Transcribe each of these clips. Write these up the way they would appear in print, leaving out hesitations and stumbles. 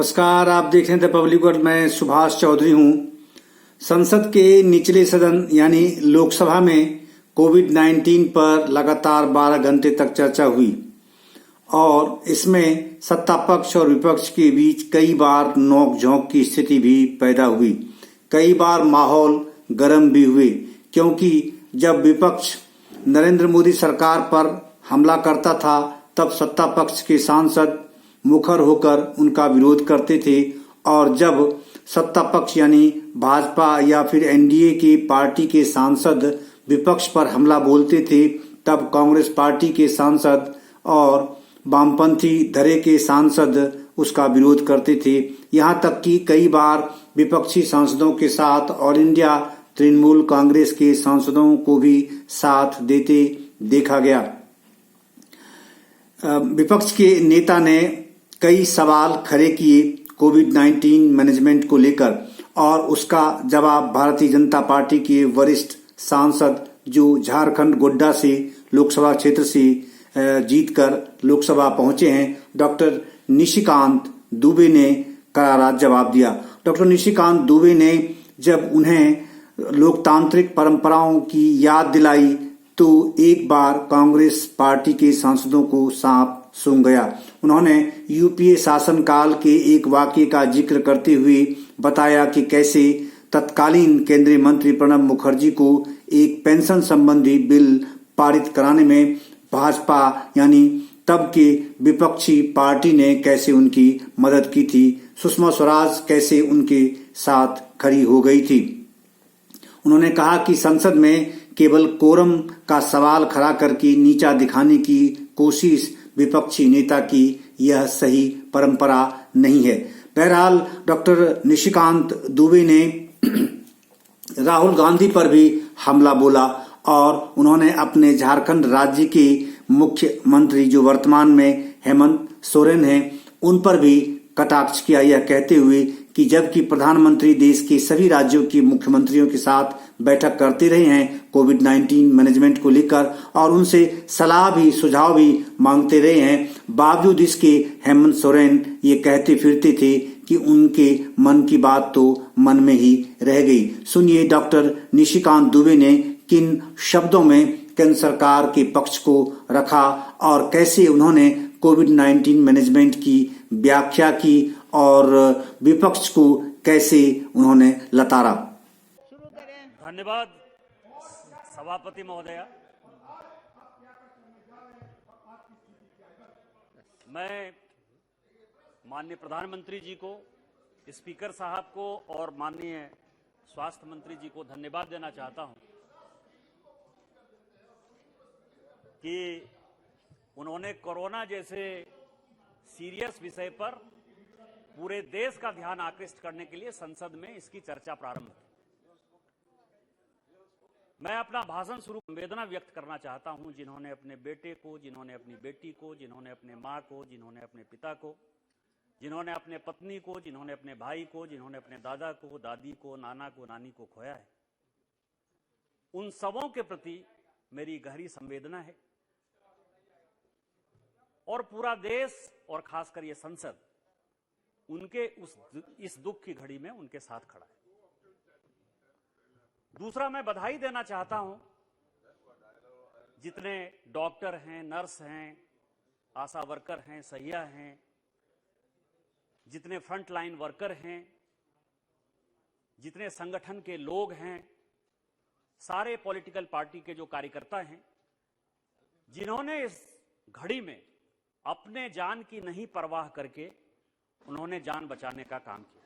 नमस्कार, आप देख रहे हैं द पब्लिक वर्ल्ड। मैं सुभाष चौधरी हूं। संसद के निचले सदन यानी लोकसभा में कोविड-19 पर लगातार 12 घंटे तक चर्चा हुई और इसमें सत्ता पक्ष और विपक्ष के बीच कई बार नोक-झोंक की स्थिति भी पैदा हुई। कई बार माहौल गर्म भी हुए, क्योंकि जब विपक्ष नरेंद्र मोदी सरकार पर हमला करता था तब सत्ता पक्ष के सांसद मुखर होकर उनका विरोध करते थे, और जब सत्ता पक्ष यानी भाजपा या फिर एनडीए की पार्टी के सांसद विपक्ष पर हमला बोलते थे तब कांग्रेस पार्टी के सांसद और वामपंथी धड़े के सांसद उसका विरोध करते थे। यहाँ तक कि कई बार विपक्षी सांसदों के साथ ऑल इंडिया तृणमूल कांग्रेस के सांसदों को भी साथ देते देखा गया। विपक्ष के नेता ने कई सवाल खड़े किए कोविड-19 मैनेजमेंट को लेकर, और उसका जवाब भारतीय जनता पार्टी के वरिष्ठ सांसद जो झारखंड गोड्डा से लोकसभा क्षेत्र से जीतकर लोकसभा पहुंचे हैं, डॉक्टर निशिकांत दुबे ने करारा जवाब दिया। डॉक्टर निशिकांत दुबे ने जब उन्हें लोकतांत्रिक परंपराओं की याद दिलाई तो एक बार कांग्रेस पार्टी के सांसदों को सांप सूंघ गया। उन्होंने यूपीए शासनकाल के एक वाकये का जिक्र करते हुए बताया कि कैसे तत्कालीन केंद्रीय मंत्री प्रणब मुखर्जी को एक पेंशन संबंधी बिल पारित कराने में भाजपा यानी तब के विपक्षी पार्टी ने कैसे उनकी मदद की थी। सुषमा स्वराज कैसे उनके साथ खड़ी हो गई थी। उन्होंने कहा कि संसद में केवल कोरम का सवाल खड़ा करके नीचा दिखाने की कोशिश विपक्षी नेता की यह सही परंपरा नहीं है। बहरहाल डॉक्टर निशिकांत दुबे ने राहुल गांधी पर भी हमला बोला और उन्होंने अपने झारखंड राज्य के मुख्यमंत्री जो वर्तमान में हेमंत सोरेन हैं उन पर भी कटाक्ष किया, यह कहते हुए कि जबकि प्रधानमंत्री देश के सभी राज्यों के मुख्यमंत्रियों के साथ बैठक करते रहे हैं कोविड-19 मैनेजमेंट को लेकर और उनसे सलाह भी सुझाव भी मांगते रहे हैं, बावजूद इसके हेमंत सोरेन ये कहते फिरते थे कि उनके मन की बात तो मन में ही रह गई। सुनिए डॉक्टर निशिकांत दुबे ने किन शब्दों में केंद्र सरकार के पक्ष को रखा और कैसे उन्होंने कोविड-19 मैनेजमेंट की व्याख्या की और विपक्ष को कैसे उन्होंने लताड़ा। धन्यवाद सभापति महोदया। मैं माननीय प्रधानमंत्री जी को, स्पीकर साहब को और माननीय स्वास्थ्य मंत्री जी को धन्यवाद देना चाहता हूं कि उन्होंने कोरोना जैसे सीरियस विषय पर पूरे देश का ध्यान आकृष्ट करने के लिए संसद में इसकी चर्चा प्रारंभ की। मैं अपना भाषण शुरू संवेदना व्यक्त करना चाहता हूं जिन्होंने अपने बेटे को, जिन्होंने अपनी बेटी को, जिन्होंने अपने मां को, जिन्होंने अपने पिता को, जिन्होंने अपने पत्नी को, जिन्होंने अपने भाई को, जिन्होंने अपने दादा को, दादी को, नाना को, नानी को खोया है, उन सबों के प्रति मेरी गहरी संवेदना है और पूरा देश और खासकर ये संसद उनके इस दुख की घड़ी में उनके साथ खड़ा है। दूसरा, मैं बधाई देना चाहता हूं जितने डॉक्टर हैं, नर्स हैं, आशा वर्कर हैं, सहिया हैं, जितने फ्रंट लाइन वर्कर हैं, जितने संगठन के लोग हैं, सारे पॉलिटिकल पार्टी के जो कार्यकर्ता हैं, जिन्होंने इस घड़ी में अपने जान की नहीं परवाह करके उन्होंने जान बचाने का काम किया।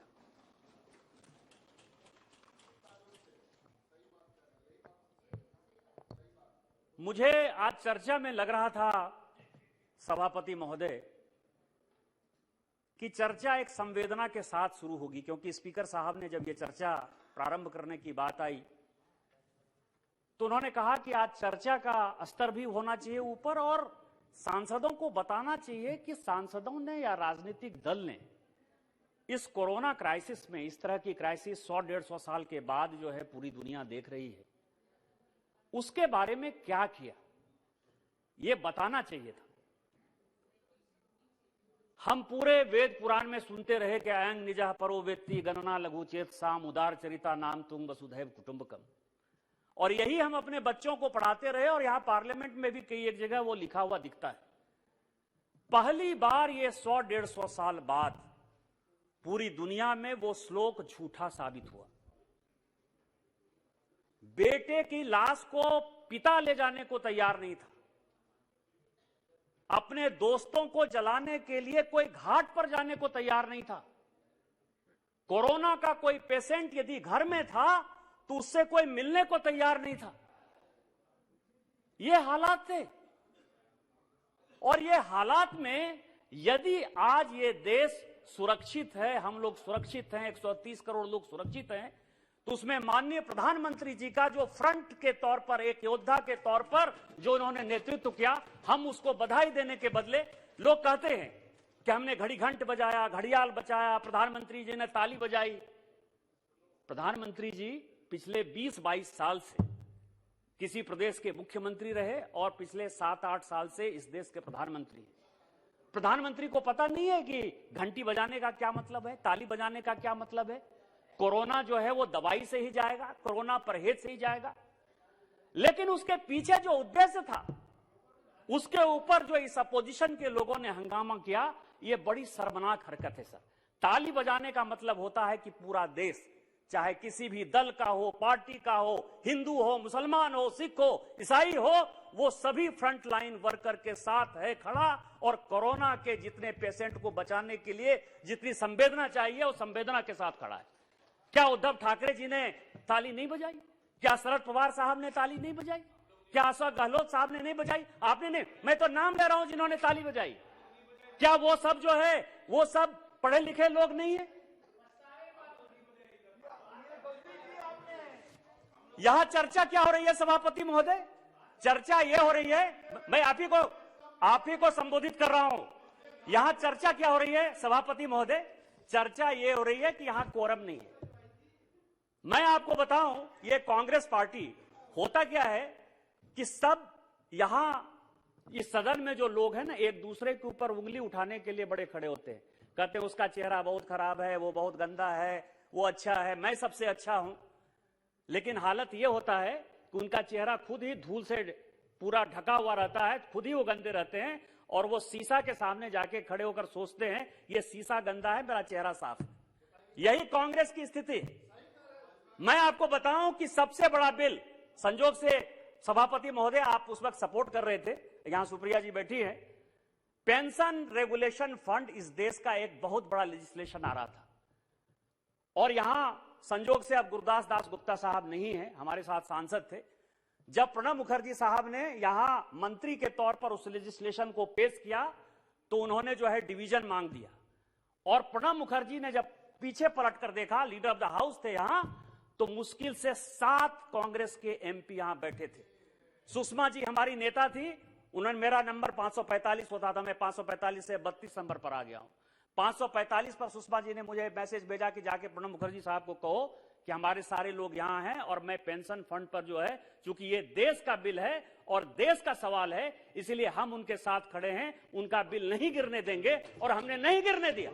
मुझे आज चर्चा में लग रहा था सभापति महोदय कि चर्चा एक संवेदना के साथ शुरू होगी, क्योंकि स्पीकर साहब ने जब ये चर्चा प्रारंभ करने की बात आई तो उन्होंने कहा कि आज चर्चा का स्तर भी होना चाहिए ऊपर और सांसदों को बताना चाहिए कि सांसदों ने या राजनीतिक दल ने इस कोरोना क्राइसिस में, इस तरह की क्राइसिस 100-150 साल के बाद जो है पूरी दुनिया देख रही है, उसके बारे में क्या किया, यह बताना चाहिए था। हम पूरे वेद पुराण में सुनते रहे कि अयं निजः परो वेत्ति गणना लघु चेत साम उदार चरिता नाम तुम वसुधैव कुटुंबकम, और यही हम अपने बच्चों को पढ़ाते रहे और यहां पार्लियामेंट में भी कई एक जगह वो लिखा हुआ दिखता है। पहली बार ये 100-150 साल बाद पूरी दुनिया में वो श्लोक झूठा साबित हुआ। बेटे की लाश को पिता ले जाने को तैयार नहीं था, अपने दोस्तों को जलाने के लिए कोई घाट पर जाने को तैयार नहीं था। कोरोना का कोई पेशेंट यदि घर में था तो उससे कोई मिलने को तैयार नहीं था। ये हालात थे, और ये हालात में यदि आज ये देश सुरक्षित है, हम लोग सुरक्षित हैं, 130 करोड़ लोग सुरक्षित हैं, तो उसमें माननीय प्रधानमंत्री जी का जो फ्रंट के तौर पर, एक योद्धा के तौर पर जो उन्होंने नेतृत्व किया, हम उसको बधाई देने के बदले लोग कहते हैं कि हमने घड़ी घंट बजाया, घड़ियाल बचाया, प्रधानमंत्री जी ने ताली बजाई। प्रधानमंत्री जी पिछले 20-22 साल से किसी प्रदेश के मुख्यमंत्री रहे और पिछले 7-8 साल से इस देश के प्रधानमंत्री हैं। प्रधानमंत्री को पता नहीं है कि घंटी बजाने का क्या मतलब है, ताली बजाने का क्या मतलब है। कोरोना जो है वो दवाई से ही जाएगा, कोरोना परहेज से ही जाएगा, लेकिन उसके पीछे जो उद्देश्य था उसके ऊपर जो इस अपोजिशन के लोगों ने हंगामा किया, ये बड़ी शर्मनाक हरकत है सर। ताली बजाने का मतलब होता है कि पूरा देश, चाहे किसी भी दल का हो, पार्टी का हो, हिंदू हो, मुसलमान हो, सिख हो, ईसाई हो, वो सभी फ्रंट लाइन वर्कर के साथ है खड़ा, और कोरोना के जितने पेशेंट को बचाने के लिए जितनी संवेदना चाहिए वो संवेदना के साथ खड़ा है। क्या उद्धव ठाकरे जी ने ताली नहीं बजाई? क्या शरद पवार साहब ने ताली नहीं बजाई? क्या अशोक गहलोत साहब ने नहीं बजाई? आपने नहीं, मैं तो नाम ले रहा हूं जिन्होंने ताली बजाई। क्या वो सब जो है वो सब पढ़े लिखे लोग नहीं है? यहां चर्चा क्या हो रही है सभापति महोदय? चर्चा ये हो रही है, मैं आप ही को संबोधित कर रहा हूं। यहां चर्चा क्या हो रही है सभापति महोदय? चर्चा ये हो रही है कि यहां कोरम नहीं है। मैं आपको बताऊं, ये कांग्रेस पार्टी, होता क्या है कि सब यहां इस सदन में जो लोग हैं ना, एक दूसरे के ऊपर उंगली उठाने के लिए बड़े खड़े होते हैं। कहते हैं उसका चेहरा बहुत खराब है, वो बहुत गंदा है, वो अच्छा है, मैं सबसे अच्छा हूं। लेकिन हालत ये होता है कि उनका चेहरा खुद ही धूल से पूरा ढका हुआ रहता है, खुद ही वो गंदे रहते हैं, और वो शीशा के सामने जाके खड़े होकर सोचते हैं ये शीशा गंदा है, मेरा चेहरा साफ है। यही कांग्रेस की स्थिति। मैं आपको बताऊं कि सबसे बड़ा बिल, संजोग से सभापति महोदय आप उस वक्त सपोर्ट कर रहे थे, यहां सुप्रिया जी बैठी है, पेंशन रेगुलेशन फंड इस देश का एक बहुत बड़ा लेजिस्लेशन आ रहा था, और यहां संजोग से अब गुरदास दास गुप्ता साहब नहीं है, हमारे साथ सांसद थे। जब प्रणब मुखर्जी साहब ने यहां मंत्री के तौर पर उस लेजिस्लेशन को पेश किया तो उन्होंने जो है डिवीजन मांग दिया, और प्रणब मुखर्जी ने जब पीछे पलट कर देखा, लीडर ऑफ द हाउस थे यहां, तो मुश्किल से 7 कांग्रेस के एमपी यहां बैठे थे। सुषमा जी हमारी नेता थी, उन्होंने, मेरा नंबर 545 होता था, मैं 545 से 32 नंबर पर आ गया हूं। 545 पर सुषमा जी ने मुझे मैसेज भेजा कि जाके प्रणब मुखर्जी साहब को कहो कि हमारे सारे लोग यहां हैं, और मैं पेंशन फंड पर जो है, चूंकि ये देश का बिल है और देश का सवाल है, इसलिए हम उनके साथ खड़े हैं, उनका बिल नहीं गिरने देंगे, और हमने नहीं गिरने दिया।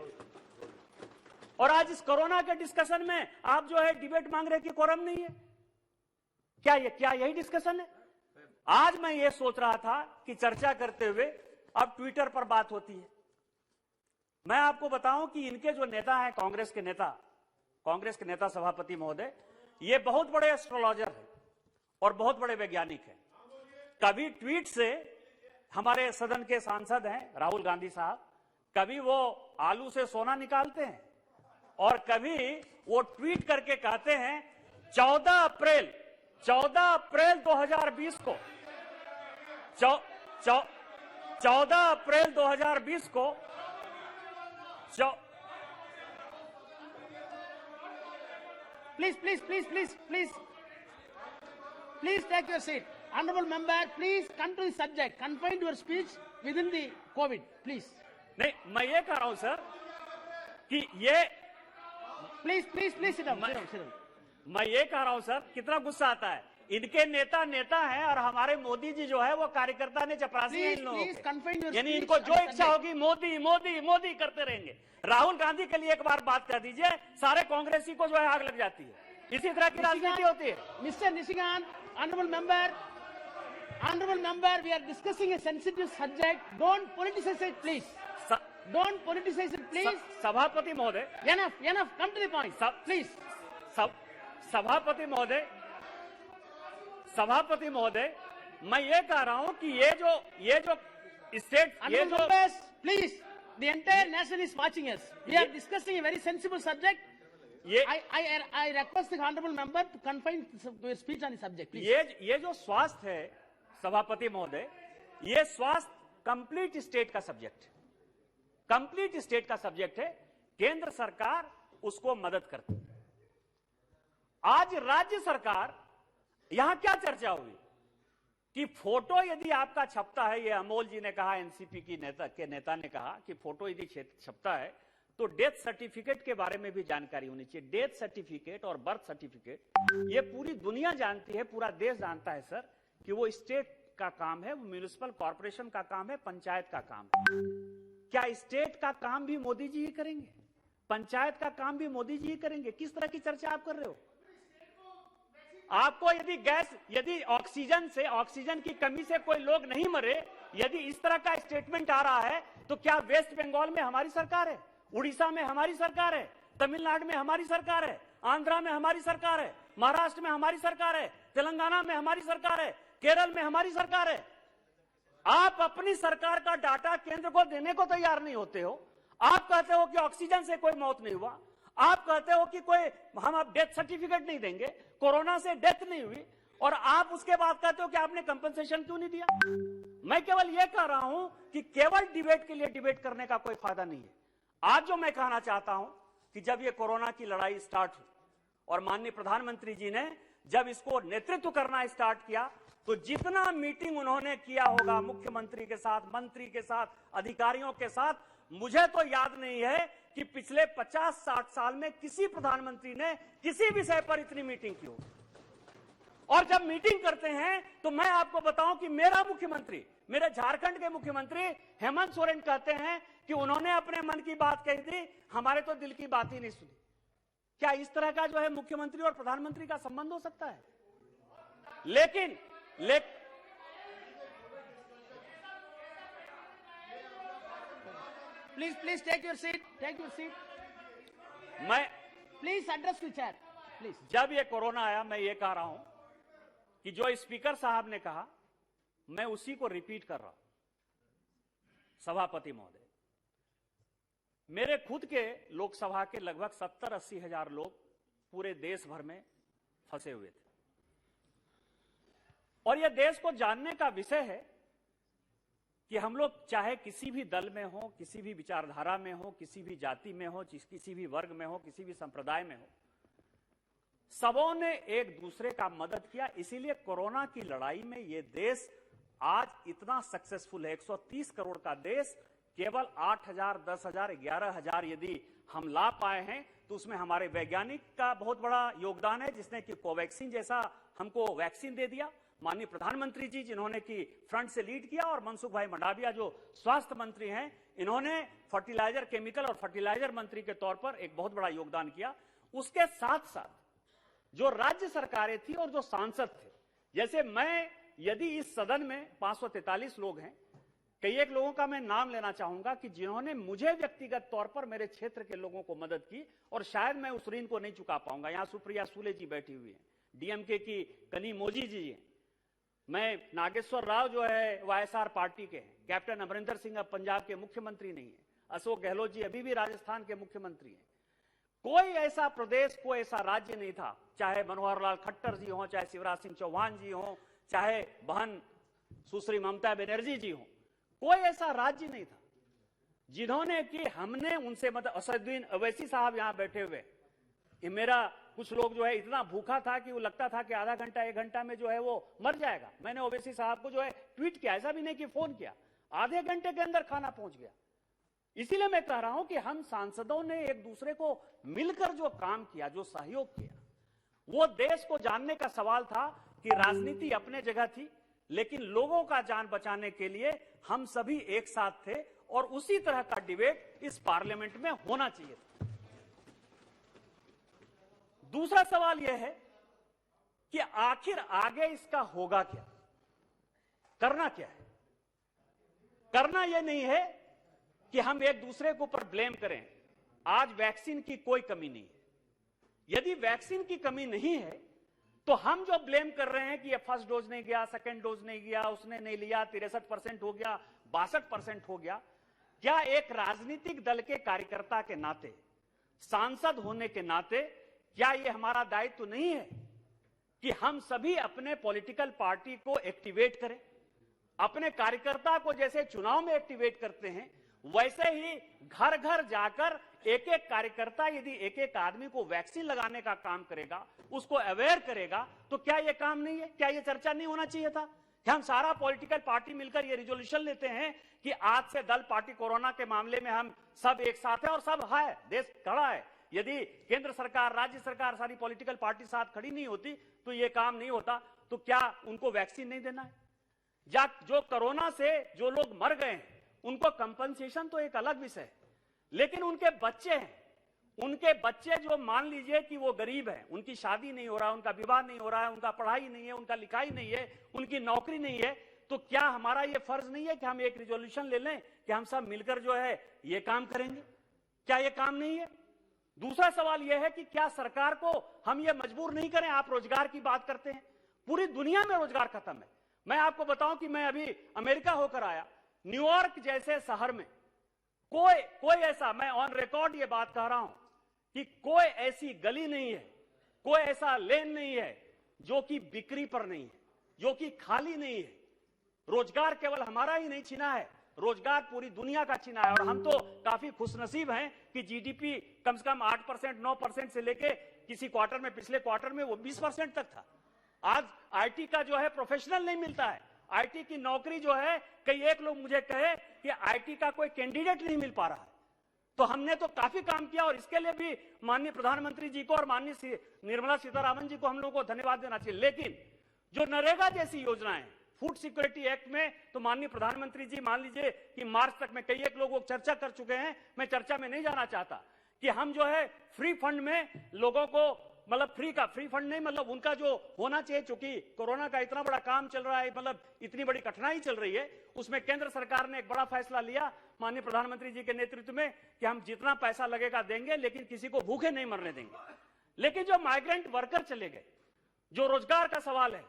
और आज इस कोरोना के डिस्कशन में आप जो है डिबेट मांग रहे कि कोरम नहीं है। क्या यही डिस्कशन है? आज मैं ये सोच रहा था कि चर्चा करते हुए अब ट्विटर पर बात होती है। मैं आपको बताऊं कि इनके जो नेता हैं, कांग्रेस के नेता सभापति महोदय, ये बहुत बड़े एस्ट्रोलॉजर हैं और बहुत बड़े वैज्ञानिक हैं। कभी ट्वीट से, हमारे सदन के सांसद हैं राहुल गांधी साहब, कभी वो आलू से सोना निकालते हैं, और कभी वो ट्वीट करके कहते हैं 14 अप्रैल 2020 को 14 अप्रैल 2020 को Please take your seat. Honorable member, please come to the subject. Confine your speech within the COVID, please. नहीं, मैं ये कह रहा हूं सर कि ये Please sit down. मैं ये कह रहा हूं सर, कितना गुस्सा आता है इनके नेता हैं और हमारे मोदी जी जो है वो कार्यकर्ता ने चपरासी हैं इन लोगों के। यानी इनको जो इच्छा होगी मोदी मोदी मोदी करते रहेंगे। राहुल गांधी के लिए एक बार बात कर दीजिए, सारे कांग्रेसी को जो है आग लग जाती है। इसी तरह की राजनीति होती है। Mr. Nishikant, honorable member, we are discussing a sensitive subject. Don't politicize it, please. Don't politicize it, please. सभापति महोदय, Enough. Come to the point, please. सभापति महोदय, मैं ये कह रहा हूं कि ये जो state, Honorable members, please. The entire nation is watching us. We are discussing a very sensible subject. I request the honorable member to confine your speech on the subject, please. ये जो स्वास्थ्य है सभापति महोदय, ये स्वास्थ्य कंप्लीट स्टेट का subject है। केंद्र सरकार उसको मदद करती है। आज राज्य सरकार, यहां क्या चर्चा हुई कि फोटो यदि आपका छपता है, ये अमोल जी ने कहा, एनसीपी की नेता ने कहा कि फोटो यदि छपता है तो डेथ सर्टिफिकेट के बारे में भी जानकारी होनी चाहिए। डेथ सर्टिफिकेट और बर्थ सर्टिफिकेट ये पूरी दुनिया जानती है, पूरा देश जानता है सर कि वो स्टेट का काम है, वो म्युनिसिपल कॉर्पोरेशन का काम है, पंचायत का काम है। क्या स्टेट का काम भी मोदी जी ही करेंगे? पंचायत का काम भी मोदी जी ही करेंगे? किस तरह की चर्चा आप कर रहे हो? आपको यदि ऑक्सीजन की कमी से कोई लोग नहीं मरे, यदि इस तरह का स्टेटमेंट आ रहा है, तो क्या वेस्ट बंगाल में हमारी सरकार है, उड़ीसा में हमारी सरकार है, तमिलनाडु में हमारी सरकार है, आंध्रा में हमारी सरकार है, महाराष्ट्र में हमारी सरकार है, तेलंगाना में हमारी सरकार है, केरल में हमारी सरकार है? आप अपनी सरकार का डाटा केंद्र को देने को तैयार नहीं होते हो। आप कहते हो कि ऑक्सीजन से कोई मौत नहीं हुआ, आप कहते हो कि हम अब डेथ सर्टिफिकेट नहीं देंगे, कोरोना से डेथ नहीं हुई, और आप उसके बाद कहते हो कि आपने कंपनसेशन क्यों नहीं दिया। मैं केवल यह कह रहा हूं कि केवल डिबेट के लिए डिबेट करने का कोई फायदा नहीं है। आज जो मैं कहना चाहता हूं कि जब ये कोरोना की लड़ाई स्टार्ट हुई और माननीय प्रधानमंत्री जी ने जब इसको नेतृत्व करना स्टार्ट किया, तो जितना मीटिंग उन्होंने किया होगा मुख्यमंत्री के साथ, मंत्री के साथ, अधिकारियों के साथ, मुझे तो याद नहीं है कि पिछले 50-60 साल में किसी प्रधानमंत्री ने किसी विषय पर इतनी मीटिंग की हो। और जब मीटिंग करते हैं तो मैं आपको बताऊं कि मेरे झारखंड के मुख्यमंत्री हेमंत सोरेन कहते हैं कि उन्होंने अपने मन की बात कही थी, हमारे तो दिल की बात ही नहीं सुनी। क्या इस तरह का जो है मुख्यमंत्री और प्रधानमंत्री का संबंध हो सकता है? लेकिन Please take your seat. Please address the chair, please. जब ये कोरोना आया, मैं ये कह रहा हूं कि जो स्पीकर साहब ने कहा, मैं उसी को रिपीट कर रहा हूं। सभापति महोदय, मेरे खुद के लोकसभा के लगभग 70-80 हजार लोग पूरे देश भर में फंसे हुए थे, और यह देश को जानने का विषय है कि हम लोग चाहे किसी भी दल में हो, किसी भी विचारधारा में हो, किसी भी जाति में हो, किसी भी वर्ग में हो, किसी भी संप्रदाय में हो, सबों ने एक दूसरे का मदद किया। इसीलिए कोरोना की लड़ाई में यह देश आज इतना सक्सेसफुल है। 130 करोड़ का देश, केवल 8,000, 10,000, 11,000 यदि हम ला पाए हैं, तो उसमें हमारे वैज्ञानिक का बहुत बड़ा योगदान है, जिसने कि कोवैक्सीन जैसा हमको वैक्सीन दे दिया। माननीय प्रधानमंत्री जी जिन्होंने कि फ्रंट से लीड किया, और मनसुख भाई मंडाविया जो स्वास्थ्य मंत्री हैं, इन्होंने फर्टिलाइजर, केमिकल और फर्टिलाइजर मंत्री के तौर पर एक बहुत बड़ा योगदान किया। उसके साथ साथ जो राज्य सरकारें थी और जो सांसद थे, जैसे मैं, यदि इस सदन में 543 लोग हैं, कई एक लोगों का मैं नाम लेना चाहूंगा कि जिन्होंने मुझे व्यक्तिगत तौर पर मेरे क्षेत्र के लोगों को मदद की, और शायद मैं उस ऋण को नहीं चुका पाऊंगा। यहां सुप्रिया सूले जी बैठी हुई हैं, डीएमके की कनी मोजी जी हैं, मैं नागेश्वर राव जो है वाईएसआर पार्टी के हैं, कैप्टन अमरिंदर सिंह अब पंजाब के मुख्यमंत्री नहीं है, अशोक गहलोत जी अभी भी राजस्थान के मुख्यमंत्री हैं। कोई ऐसा प्रदेश, कोई ऐसा राज्य नहीं था, चाहे मनोहर लाल खट्टर जी हों, चाहे शिवराज सिंह चौहान जी हों, चाहे बहन सुश्री ममता बनर्जी जी हों, कोई ऐसा राज्य नहीं था जिन्होंने कि हमने उनसे मदद। असदुद्दीन अवैसी साहब यहां बैठे हुए, मेरा कुछ लोग जो है इतना भूखा था कि वो लगता था कि आधा घंटा 1 घंटा में जो है वो मर जाएगा। मैंने ओवैसी साहब को जो है ट्वीट किया, ऐसा भी नहीं कि फोन किया, आधे घंटे के अंदर खाना पहुंच गया। इसीलिए मैं कह रहा हूं कि हम सांसदों ने एक दूसरे को मिलकर जो काम किया, जो सहयोग किया, वो देश को जानने का सवाल था कि राजनीति अपने जगह थी, लेकिन लोगों का जान बचाने के लिए हम सभी एक साथ थे और उसी तरह का डिबेट इस पार्लियामेंट में होना चाहिए था। दूसरा सवाल यह है कि आखिर आगे इसका होगा क्या, करना क्या है। करना यह नहीं है कि हम एक दूसरे के ऊपर ब्लेम करें। आज वैक्सीन की कोई कमी नहीं है। यदि वैक्सीन की कमी नहीं है तो हम जो ब्लेम कर रहे हैं कि ये फर्स्ट डोज नहीं गया, सेकंड डोज नहीं गया, उसने नहीं लिया, 63% हो गया, 62% हो गया, क्या एक राजनीतिक दल के कार्यकर्ता के नाते, सांसद होने के नाते, क्या ये हमारा दायित्व नहीं है कि हम सभी अपने पॉलिटिकल पार्टी को एक्टिवेट करें, अपने कार्यकर्ता को जैसे चुनाव में एक्टिवेट करते हैं वैसे ही घर घर जाकर एक एक कार्यकर्ता यदि एक एक आदमी को वैक्सीन लगाने का काम करेगा, उसको अवेयर करेगा, तो क्या यह काम नहीं है? क्या यह चर्चा नहीं होना चाहिए था कि हम सारा पॉलिटिकल पार्टी मिलकर यह रिजोल्यूशन लेते हैं कि आज से दल पार्टी कोरोना के मामले में हम सब एक साथ हैं और सब है, देश खड़ा है। यदि केंद्र सरकार, राज्य सरकार, सारी पॉलिटिकल पार्टी साथ खड़ी नहीं होती तो यह काम नहीं होता। तो क्या उनको वैक्सीन नहीं देना है? या जो कोरोना से जो लोग मर गए हैं उनको कंपनसेशन तो एक अलग विषय है, लेकिन उनके बच्चे हैं, उनके बच्चे जो मान लीजिए कि वो गरीब हैं, उनकी शादी नहीं हो रहा है, उनका विवाह नहीं हो रहा है, उनका पढ़ाई नहीं है, उनका लिखाई नहीं है, उनकी नौकरी नहीं है, तो क्या हमारा ये फर्ज नहीं है कि हम एक रिजोल्यूशन ले लें कि हम सब मिलकर जो है ये काम करेंगे? क्या ये काम नहीं है? दूसरा सवाल यह है कि क्या सरकार को हम ये मजबूर नहीं करें? आप रोजगार की बात करते हैं, पूरी दुनिया में रोजगार खत्म है। मैं आपको बताऊं कि मैं अभी अमेरिका होकर आया, न्यूयॉर्क जैसे शहर में कोई ऐसा, मैं ऑन रिकॉर्ड ये बात कह रहा हूं कि कोई ऐसी गली नहीं है, कोई ऐसा लेन नहीं है जो कि बिक्री पर नहीं है, जो कि खाली नहीं है। रोजगार केवल हमारा ही नहीं छीना है, रोजगार पूरी दुनिया का छीना है। और हम तो काफी खुशनसीब हैं कि जीडीपी कम से कम 8%, 9% से लेके किसी क्वार्टर में, पिछले क्वार्टर में वो 20% तक था। आज आईटी का जो है प्रोफेशनल नहीं मिलता है, आईटी की नौकरी जो है, कई एक लोग मुझे कहे कि आईटी का कोई कैंडिडेट नहीं मिल पा रहा है। तो हमने तो काफी काम किया और इसके लिए भी माननीय प्रधानमंत्री जी को और माननीय निर्मला सीतारामन जी को हम लोगों को धन्यवाद देना चाहिए। लेकिन जो नरेगा जैसी योजनाएं, फूड सिक्योरिटी एक्ट में तो माननीय प्रधानमंत्री जी मान लीजिए कि मार्च तक में कई एक लोग चर्चा कर चुके हैं, मैं चर्चा में नहीं जाना चाहता, कि हम जो है फ्री फंड में लोगों को, मतलब फ्री फंड नहीं, मतलब उनका जो होना चाहिए, चूंकि कोरोना का इतना बड़ा काम चल रहा है, मतलब इतनी बड़ी कठिनाई चल रही है, उसमें केंद्र सरकार ने एक बड़ा फैसला लिया माननीय प्रधानमंत्री जी के नेतृत्व में कि हम जितना पैसा लगेगा देंगे, लेकिन किसी को भूखे नहीं मरने देंगे। लेकिन जो माइग्रेंट वर्कर चले गए, जो रोजगार का सवाल है,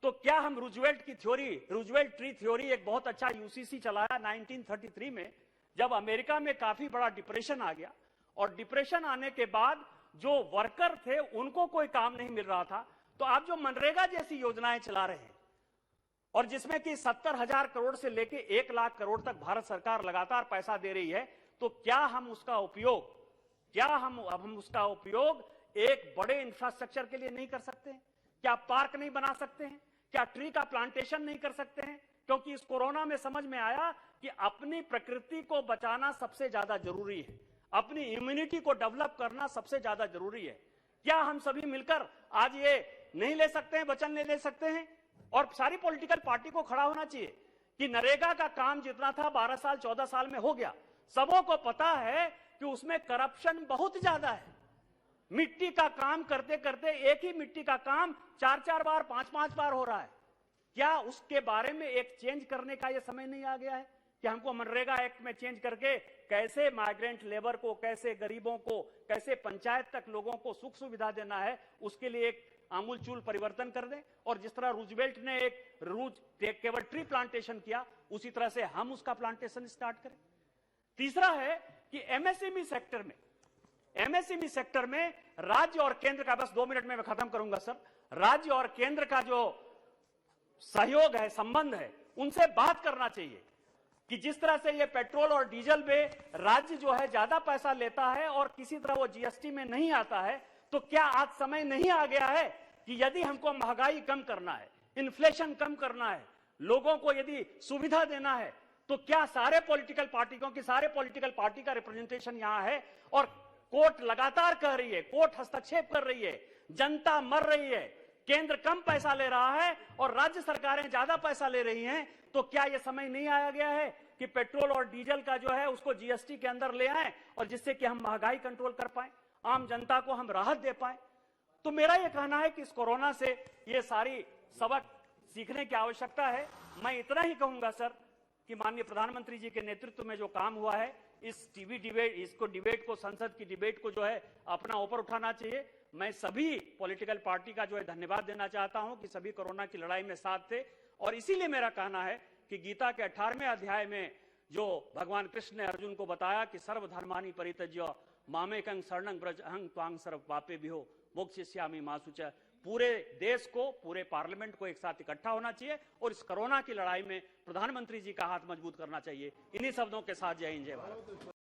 तो क्या हम रूजवेल्ट की थ्योरी, रूजवेल्ट ट्री थ्योरी एक बहुत अच्छा यूसीसी चलाया 1933 में, जब अमेरिका में काफी बड़ा डिप्रेशन आ गया और डिप्रेशन आने के बाद जो वर्कर थे उनको कोई काम नहीं मिल रहा था, तो आप जो मनरेगा जैसी योजनाएं चला रहे हैं और जिसमें कि 70,000 करोड़ से लेके 1 लाख करोड़ तक भारत सरकार लगातार पैसा दे रही है, तो क्या हम उसका उपयोग एक बड़े इंफ्रास्ट्रक्चर के लिए नहीं कर सकते हैं? क्या पार्क नहीं बना सकते हैं? क्या ट्री का प्लांटेशन नहीं कर सकते हैं? क्योंकि इस कोरोना में समझ में आया कि अपनी प्रकृति को बचाना सबसे ज्यादा जरूरी है, अपनी इम्यूनिटी को डेवलप करना सबसे ज्यादा जरूरी है। क्या हम सभी मिलकर आज ये नहीं ले सकते हैं, वचन ले सकते हैं? और सारी पॉलिटिकल पार्टी को खड़ा होना चाहिए कि नरेगा का काम जितना था 12 साल 14 साल में हो गया। सबों को पता है कि उसमें करप्शन बहुत ज्यादा है। मिट्टी का काम करते करते एक ही मिट्टी का काम 4-4 बार 5-5 बार हो रहा है। क्या उसके बारे में एक चेंज करने का यह समय नहीं आ गया है कि हमको मनरेगा एक्ट में चेंज करके कैसे माइग्रेंट लेबर को, कैसे गरीबों को, कैसे पंचायत तक लोगों को सुख सुविधा देना है, उसके लिए एक आमूलचूल परिवर्तन कर दें। और जिस तरह रूजवेल्ट ने केवल ट्री प्लांटेशन किया, उसी तरह से हम उसका प्लांटेशन स्टार्ट करें। तीसरा है कि एमएसएमई सेक्टर में राज्य और केंद्र का, बस 2 मिनट में मैं खत्म करूंगा सर, राज्य और केंद्र का जो सहयोग है, संबंध है, उनसे बात करना चाहिए कि जिस तरह से ये पेट्रोल और डीजल में राज्य जो है ज्यादा पैसा लेता है और किसी तरह वो जीएसटी में नहीं आता है, तो क्या आज समय नहीं आ गया है कि यदि हमको महंगाई कम करना है, इन्फ्लेशन कम करना है, लोगों को यदि सुविधा देना है, तो क्या सारे पॉलिटिकल पार्टी का रिप्रेजेंटेशन यहां है? और कोर्ट लगातार कह रही है, कोर्ट हस्तक्षेप कर रही है, जनता मर रही है, केंद्र कम पैसा ले रहा है और राज्य सरकारें ज्यादा पैसा ले रही हैं, तो क्या यह समय नहीं आया गया है कि पेट्रोल और डीजल का जो है उसको जीएसटी के अंदर ले आए और जिससे कि हम महंगाई कंट्रोल कर पाए, आम जनता को हम राहत दे पाए। तो मेरा यह कहना है कि इस कोरोना से ये सारी सबक सीखने की आवश्यकता है। मैं इतना ही कहूंगा सर कि माननीय प्रधानमंत्री जी के नेतृत्व में जो काम हुआ है, इस टीवी डिबेट को संसद की डिबेट को जो है अपना ऊपर उठाना चाहिए। मैं सभी पॉलिटिकल पार्टी का जो है धन्यवाद देना चाहता हूं कि सभी कोरोना की लड़ाई में साथ थे। और इसीलिए मेरा कहना है कि गीता के 18वें अध्याय में जो भगवान कृष्ण ने अर्जुन को बताया कि सर्वधर्मानि परित्यज्य मामेकं शरणं व्रज अहं त्वां सर्व पापे विहो मोक्षयिष्यामि मा शुचः, पूरे देश को, पूरे पार्लियामेंट को एक साथ इकट्ठा होना चाहिए और इस कोरोना की लड़ाई में प्रधानमंत्री जी का हाथ मजबूत करना चाहिए। इन्हीं शब्दों के साथ जय हिंद, जय भारत।